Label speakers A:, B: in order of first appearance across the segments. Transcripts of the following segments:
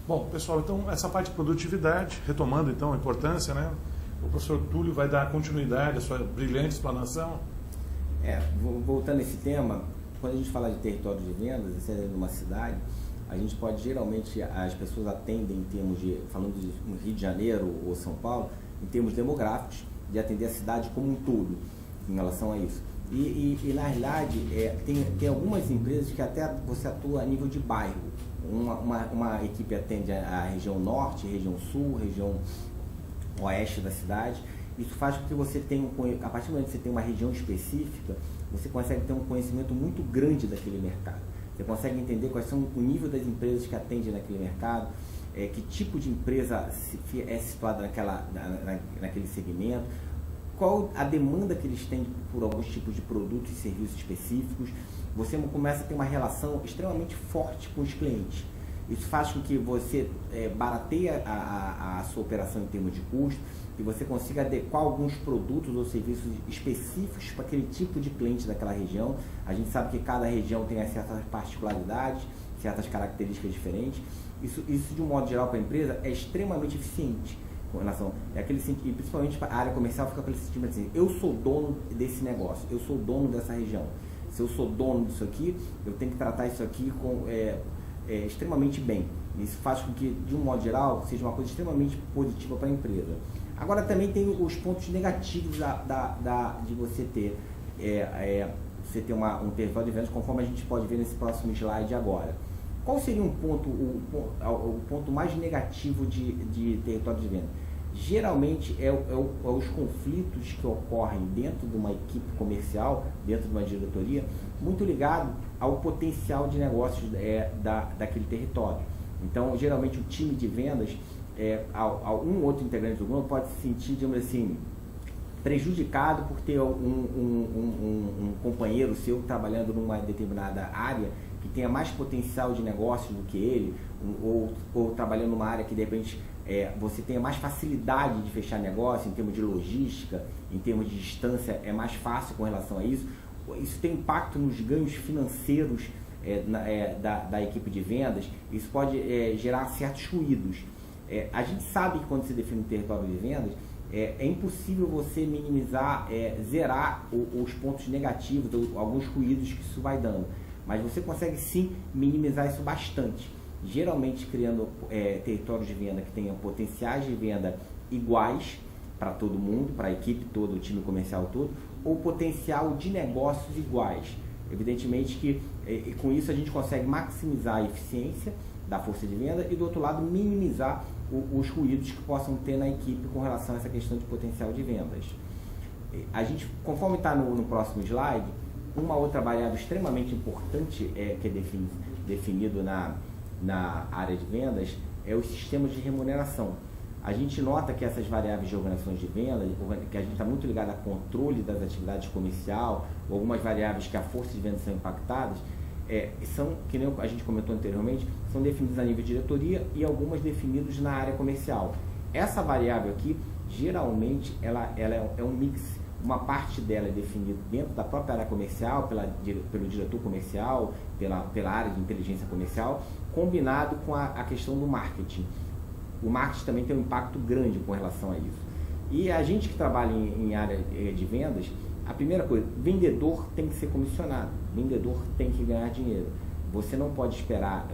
A: Bom, pessoal, então essa parte de produtividade, retomando então a importância, né? O professor Túlio vai dar continuidade à sua brilhante explanação.
B: Voltando a esse tema, quando a gente fala de território de vendas, isso é numa cidade, a gente pode, geralmente, as pessoas atendem em termos de, falando de Rio de Janeiro ou São Paulo, em termos demográficos, de atender a cidade como um todo, em relação a isso. E na realidade, tem algumas empresas que até você atua a nível de bairro. Uma equipe atende a região norte, região sul, região oeste da cidade. Isso faz com que você tenha, a partir do momento que você tem uma região específica, você consegue ter um conhecimento muito grande daquele mercado. Você consegue entender quais são o nível das empresas que atendem naquele mercado, que tipo de empresa é situada naquele segmento, qual a demanda que eles têm por alguns tipos de produtos e serviços específicos. Você começa a ter uma relação extremamente forte com os clientes. Isso faz com que você barateie a sua operação em termos de custo, que você consiga adequar alguns produtos ou serviços específicos para aquele tipo de cliente daquela região. A gente sabe que cada região tem certas particularidades, certas características diferentes. Isso de um modo geral, para a empresa, é extremamente eficiente com relação e principalmente para a área comercial, fica aquele sentimento assim: eu sou dono desse negócio, eu sou dono dessa região. Se eu sou dono disso aqui, eu tenho que tratar isso aqui extremamente bem. Isso faz com que, de um modo geral, seja uma coisa extremamente positiva para a empresa. Agora também tem os pontos negativos de você ter, um território de vendas, conforme a gente pode ver nesse próximo slide agora. Qual seria o ponto mais negativo de território de vendas? Geralmente os conflitos que ocorrem dentro de uma equipe comercial, dentro de uma diretoria, muito ligado ao potencial de negócios daquele território. Então, geralmente o time de vendas, um outro integrante do grupo pode se sentir, digamos assim, prejudicado por ter um companheiro seu trabalhando numa determinada área que tenha mais potencial de negócio do que ele, ou trabalhando numa área que de repente você tenha mais facilidade de fechar negócio em termos de logística, em termos de distância, é mais fácil com relação a isso. Isso tem impacto nos ganhos financeiros da equipe de vendas. Isso pode gerar certos ruídos. A gente sabe que quando se define um território de vendas, é impossível você minimizar, zerar os pontos negativos, ou alguns ruídos que isso vai dando. Mas você consegue sim minimizar isso bastante. Geralmente criando territórios de venda que tenham potenciais de venda iguais para todo mundo, para a equipe toda, o time comercial todo, ou potencial de negócios iguais. Evidentemente que com isso a gente consegue maximizar a eficiência da força de venda e, do outro lado, minimizar os ruídos que possam ter na equipe com relação a essa questão de potencial de vendas. A gente, conforme está no próximo slide, uma outra variável extremamente importante que é definido na área de vendas é o sistema de remuneração. A gente nota que essas variáveis de organizações de vendas, que a gente está muito ligado a controle das atividades comercial, ou algumas variáveis que a força de vendas são impactadas, são, que nem a gente comentou anteriormente, são definidas a nível de diretoria e algumas definidas na área comercial. Essa variável aqui, geralmente, ela é um mix. Uma parte dela é definida dentro da própria área comercial, pelo diretor comercial, pela área de inteligência comercial, combinado com a questão do marketing. O marketing também tem um impacto grande com relação a isso. E a gente que trabalha em área de vendas, a primeira coisa, vendedor tem que ser comissionado, vendedor tem que ganhar dinheiro. Você não pode esperar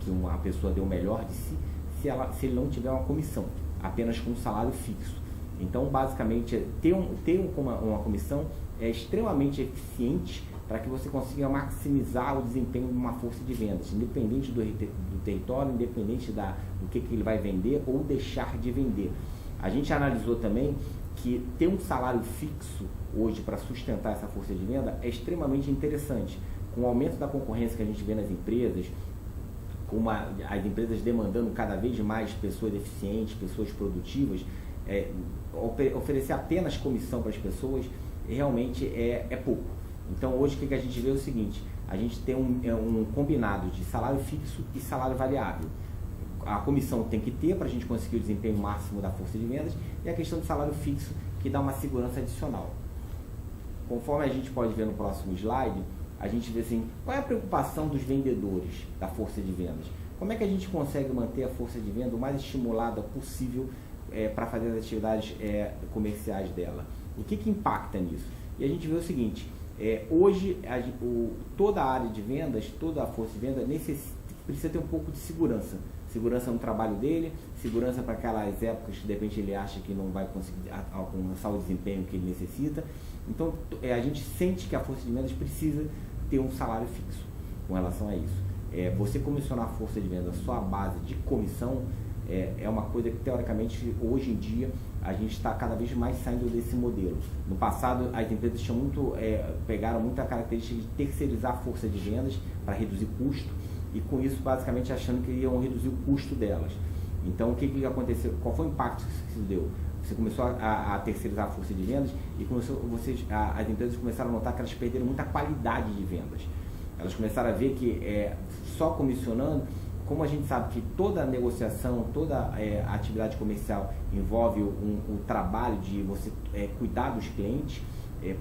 B: que uma pessoa dê o melhor de si se ele não tiver uma comissão, apenas com um salário fixo. Então, basicamente, ter uma comissão é extremamente eficiente para que você consiga maximizar o desempenho de uma força de vendas, independente do território, independente do que ele vai vender ou deixar de vender. A gente analisou também que ter um salário fixo hoje para sustentar essa força de venda é extremamente interessante. Com o aumento da concorrência que a gente vê nas empresas, as empresas demandando cada vez mais pessoas eficientes, pessoas produtivas, oferecer apenas comissão para as pessoas realmente é pouco. Então hoje o que a gente vê é o seguinte: a gente tem um combinado de salário fixo e salário variável. A comissão tem que ter para a gente conseguir o desempenho máximo da força de vendas, e a questão do salário fixo, que dá uma segurança adicional. Conforme a gente pode ver no próximo slide, a gente vê assim, qual é a preocupação dos vendedores da força de vendas? Como é que a gente consegue manter a força de venda o mais estimulada possível para fazer as atividades comerciais dela? O que impacta nisso? E a gente vê o seguinte, hoje toda a área de vendas, toda a força de venda precisa ter um pouco de segurança. Segurança no trabalho dele, segurança para aquelas épocas que de repente ele acha que não vai conseguir alcançar o desempenho que ele necessita. Então a gente sente que a força de vendas precisa ter um salário fixo com relação a isso. Você comissionar a força de vendas só à base de comissão é uma coisa que teoricamente hoje em dia a gente está cada vez mais saindo desse modelo. No passado as empresas pegaram muita característica de terceirizar a força de vendas para reduzir custo, e com isso basicamente achando que iam reduzir o custo delas. Então o que aconteceu? Qual foi o impacto que isso deu? Você começou a terceirizar a força de vendas e as empresas começaram a notar que elas perderam muita qualidade de vendas. Elas começaram a ver que só comissionando, como a gente sabe que toda negociação, toda atividade comercial envolve o trabalho de você cuidar dos clientes,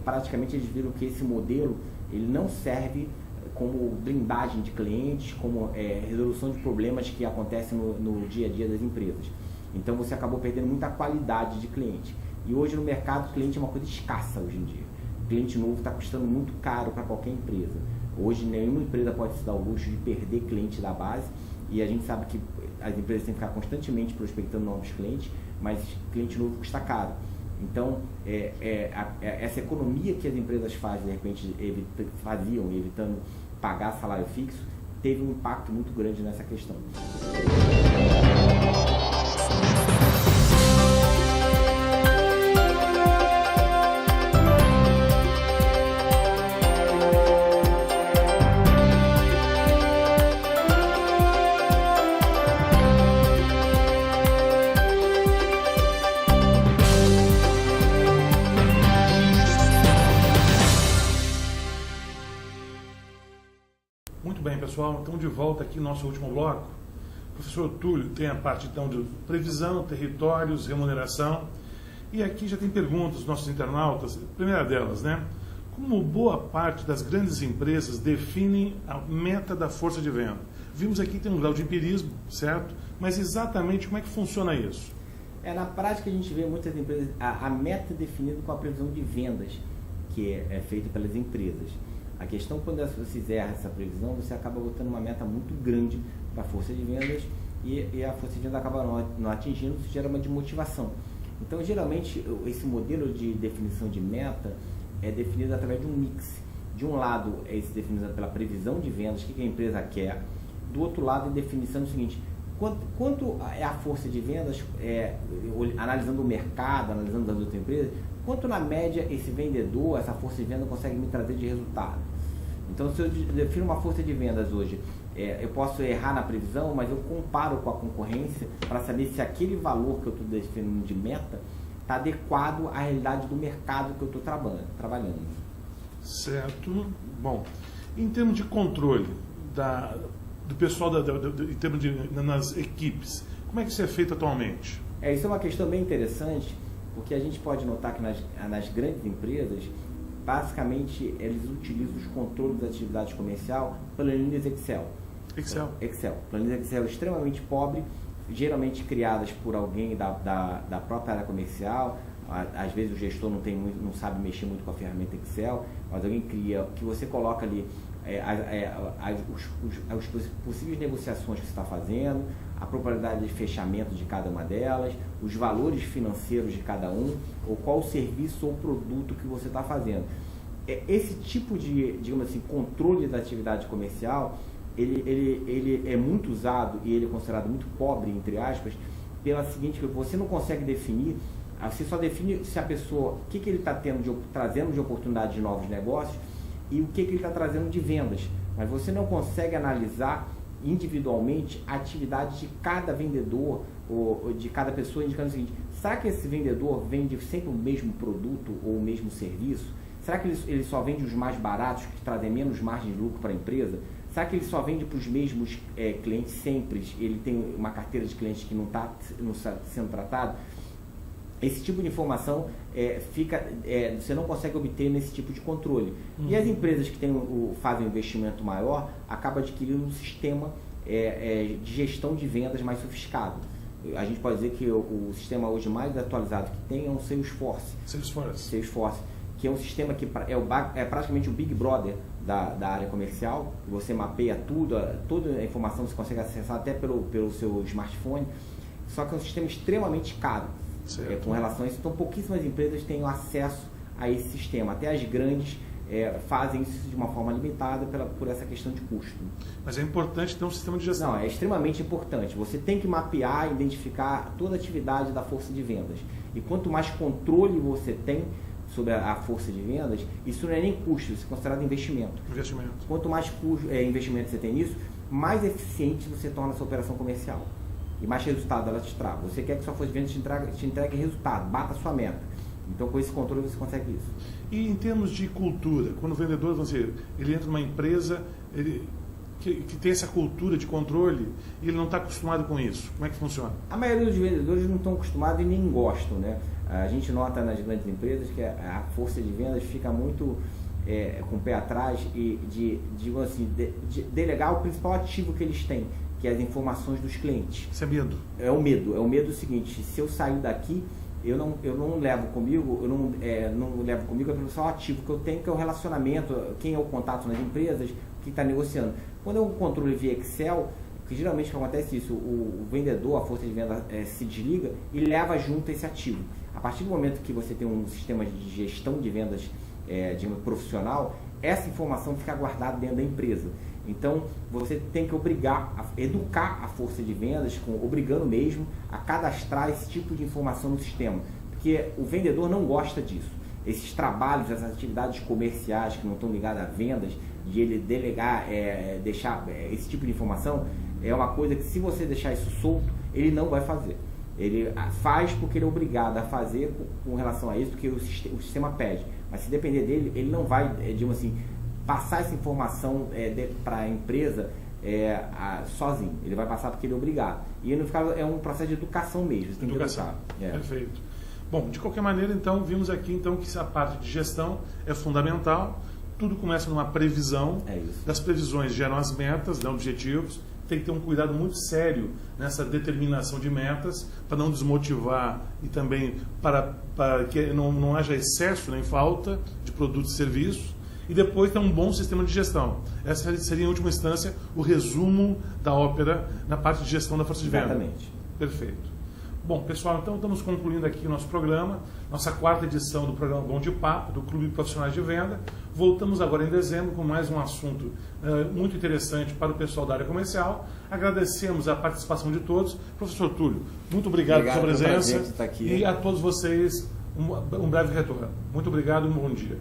B: praticamente eles viram que esse modelo ele não serve como blindagem de clientes, como resolução de problemas que acontecem no dia a dia das empresas. Então você acabou perdendo muita qualidade de cliente. E hoje no mercado, cliente é uma coisa escassa hoje em dia. Cliente novo está custando muito caro para qualquer empresa. Hoje nenhuma empresa pode se dar o luxo de perder cliente da base, e a gente sabe que as empresas têm que ficar constantemente prospectando novos clientes, mas cliente novo custa caro. Então, essa economia que as empresas fazem, de repente, evitando pagar salário fixo, teve um impacto muito grande nessa questão.
A: Muito bem, pessoal. Então, de volta aqui no nosso último bloco. O professor Túlio tem a parte, então, de previsão, territórios, remuneração. E aqui já tem perguntas dos nossos internautas. A primeira delas, né? Como boa parte das grandes empresas definem a meta da força de venda? Vimos aqui que tem um grau de empirismo, certo? Mas exatamente como é que funciona isso?
B: Na prática, a gente vê muitas empresas, a meta é definida com a previsão de vendas, que é feita pelas empresas. A questão, quando você erra essa previsão, você acaba botando uma meta muito grande para a força de vendas e a força de vendas acaba não atingindo, isso gera uma desmotivação. Então, geralmente, esse modelo de definição de meta é definido através de um mix. De um lado, é definido pela previsão de vendas, o que a empresa quer. Do outro lado, é definição do seguinte: quanto é a força de vendas, analisando o mercado, analisando as outras empresas, quanto na média esse vendedor, essa força de venda consegue me trazer de resultado. Então, se eu defino uma força de vendas hoje, eu posso errar na previsão, mas eu comparo com a concorrência para saber se aquele valor que eu estou definindo de meta está adequado à realidade do mercado que eu estou trabalhando.
A: Certo. Bom, em termos de controle do pessoal em termos nas equipes, como é que isso é feito atualmente?
B: Isso é uma questão bem interessante, porque a gente pode notar que nas grandes empresas, basicamente, eles utilizam os controles da atividade comercial planilhas Excel. Planilhas Excel extremamente pobres, geralmente criadas por alguém da própria área comercial. Às vezes o gestor não sabe mexer muito com a ferramenta Excel, mas alguém cria, que você coloca ali as possíveis negociações que você está fazendo, a probabilidade de fechamento de cada uma delas, os valores financeiros de cada um, ou qual o serviço ou produto que você está fazendo. Esse tipo de, digamos assim, controle da atividade comercial, ele é muito usado e ele é considerado muito pobre, entre aspas, pela seguinte, que você não consegue definir, você só define se a pessoa, o que ele está trazendo de oportunidade de novos negócios e o que ele está trazendo de vendas, mas você não consegue analisar individualmente a atividade de cada vendedor ou de cada pessoa, indicando o seguinte: será que esse vendedor vende sempre o mesmo produto ou o mesmo serviço? Será que ele só vende os mais baratos, que trazem menos margem de lucro para a empresa? Será que ele só vende para os mesmos clientes sempre? Ele tem uma carteira de clientes que não está sendo tratado? Esse tipo de informação você não consegue obter nesse tipo de controle. E as empresas que fazem um investimento maior acabam adquirindo um sistema de gestão de vendas mais sofisticado. A gente pode dizer que o sistema hoje mais atualizado que tem é o Salesforce. Salesforce, que é um sistema que é praticamente o Big Brother da área comercial. Você mapeia tudo, toda a informação você consegue acessar até pelo seu smartphone. Só que é um sistema extremamente caro com relação a isso. Então, pouquíssimas empresas têm acesso a esse sistema. Até as grandes fazem isso de uma forma limitada por essa questão de custo.
A: Mas é importante ter um sistema de gestão.
B: Não, é extremamente importante. Você tem que mapear, identificar toda a atividade da força de vendas. E quanto mais controle você tem sobre a força de vendas, isso não é nem custo, isso é considerado investimento. Quanto mais investimento você tem nisso, mais eficiente você torna a sua operação comercial. E mais resultado ela te traz. Você quer que sua força de vendas te entregue resultado, bata a sua meta. Então, com esse controle, você consegue isso.
A: E em termos de cultura, quando o vendedor, vamos dizer, ele entra numa empresa que tem essa cultura de controle e ele não está acostumado com isso, como é que funciona?
B: A maioria dos vendedores não estão acostumados e nem gostam, né? A gente nota nas grandes empresas que a força de vendas fica muito com o pé atrás e de delegar o principal ativo que eles têm, que é as informações dos clientes.
A: Isso é medo?
B: É o medo. É o medo seguinte: se eu sair daqui, eu não levo comigo, não levo comigo o principal ativo que eu tenho, que é o relacionamento, quem é o contato nas empresas, quem está negociando. Quando é um controle via Excel, que geralmente acontece isso, o vendedor, a força de venda se desliga e leva junto esse ativo. A partir do momento que você tem um sistema de gestão de vendas profissional, essa informação fica guardada dentro da empresa. Então, você tem que educar a força de vendas, obrigando mesmo a cadastrar esse tipo de informação no sistema, porque o vendedor não gosta disso. Esses trabalhos, essas atividades comerciais que não estão ligadas a vendas, de ele delegar, deixar esse tipo de informação, é uma coisa que, se você deixar isso solto, ele não vai fazer. Ele faz porque ele é obrigado a fazer com relação a isso, porque o sistema pede. Mas se depender dele, ele não vai, passar essa informação para a empresa sozinho. Ele vai passar porque ele é obrigado. E no caso é um processo de educação mesmo. Você tem que educar.
A: Perfeito. Bom, de qualquer maneira, então, vimos aqui que a parte de gestão é fundamental. Tudo começa numa previsão. Das previsões geram as metas, objetivos. Tem que ter um cuidado muito sério nessa determinação de metas, para não desmotivar e também para que não haja excesso nem falta de produtos e serviços. E depois ter um bom sistema de gestão. Essa seria, em última instância, o resumo da ópera na parte de gestão da força de venda.
B: Exatamente.
A: Perfeito. Bom, pessoal, então estamos concluindo aqui o nosso programa, nossa 4ª edição do programa Bom de Papo, do Clube de Profissionais de Venda. Voltamos agora em dezembro com mais um assunto muito interessante para o pessoal da área comercial. Agradecemos a participação de todos. Professor Túlio, muito obrigado pela sua presença.
B: Estar aqui.
A: E a todos vocês, um breve retorno. Muito obrigado e um bom dia.